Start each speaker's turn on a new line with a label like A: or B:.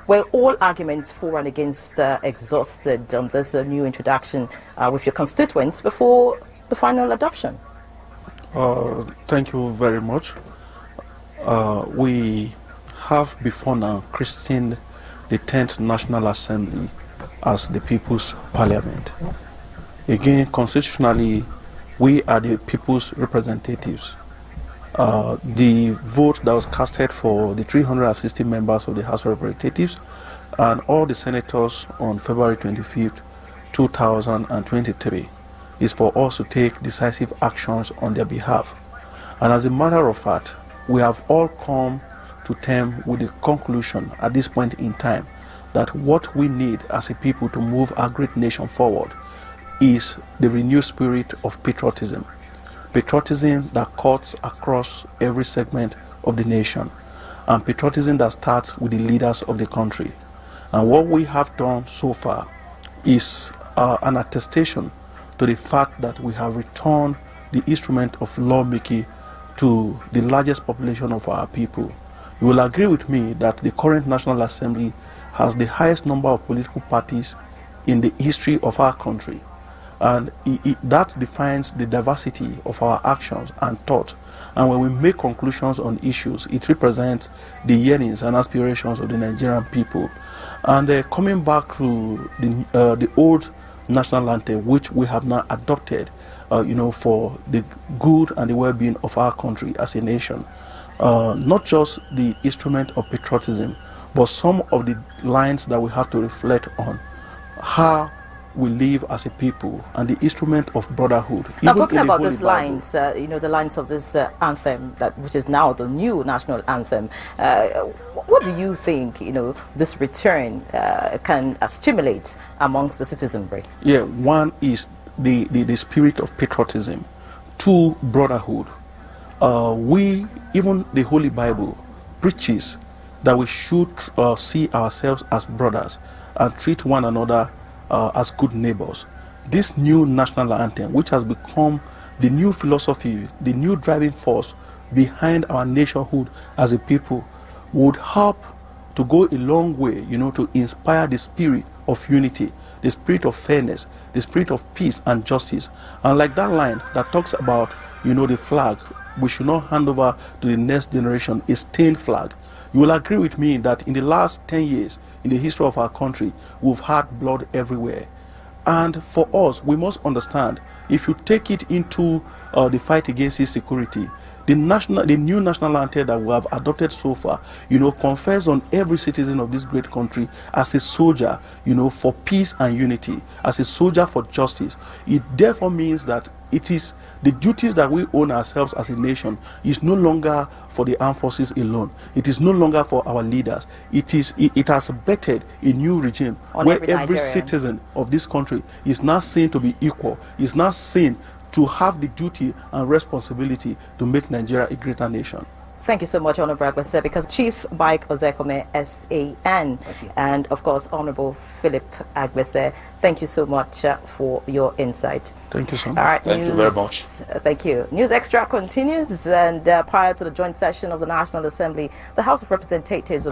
A: were all arguments for and against exhausted on this new introduction with your constituents before the final adoption?
B: Thank you very much. We have before now christened the 10th National Assembly as the People's Parliament. Again, constitutionally, we are the people's representatives. The vote that was casted for the 360 members of the House of Representatives and all the senators on February 25th, 2023 is for us to take decisive actions on their behalf. And as a matter of fact, we have all come to terms with the conclusion at this point in time that what we need as a people to move our great nation forward is the renewed spirit of patriotism. Patriotism that cuts across every segment of the nation, and patriotism that starts with the leaders of the country. And what we have done so far is an attestation to the fact that we have returned the instrument of lawmaking to the largest population of our people. You will agree with me that the current National Assembly has the highest number of political parties in the history of our country. And that defines the diversity of our actions and thoughts. And when we make conclusions on issues, it represents the yearnings and aspirations of the Nigerian people. And coming back to the old national anthem, which we have now adopted, for the good and the well-being of our country as a nation, not just the instrument of patriotism, but some of the lines that we have to reflect on how we live as a people and the instrument of brotherhood.
A: Now, talking about these lines, the lines of this anthem, which is now the new national anthem, what do you think, this return can stimulate amongst the citizenry?
B: Yeah, one is the spirit of patriotism. Two, brotherhood. Even the Holy Bible preaches that we should see ourselves as brothers and treat one another as good neighbors. This new national anthem, which has become the new philosophy, the new driving force behind our nationhood as a people, would help to go a long way, to inspire the spirit of unity, the spirit of fairness, the spirit of peace and justice. And like that line that talks about, the flag, we should not hand over to the next generation a stained flag. You will agree with me that in the last 10 years, in the history of our country, we've had blood everywhere. And for us, we must understand, if you take it into the fight against insecurity, the new national anthem that we have adopted so far, confers on every citizen of this great country as a soldier, for peace and unity, as a soldier for justice. It therefore means that it is the duties that we own ourselves as a nation is no longer for the armed forces alone. It is no longer for our leaders. It has bettered a new regime where every citizen of this country is now seen to be equal, is now seen to have the duty and responsibility to make Nigeria a greater nation.
A: Thank you so much, Honorable Agbese, because Chief Mike Ozekome, SAN, and of course, Honorable Philip Agbese, thank you so much for your insight.
B: Thank you so much.
A: All right,
C: thank you very much.
A: Thank you. News Extra continues, and prior to the joint session of the National Assembly, the House of Representatives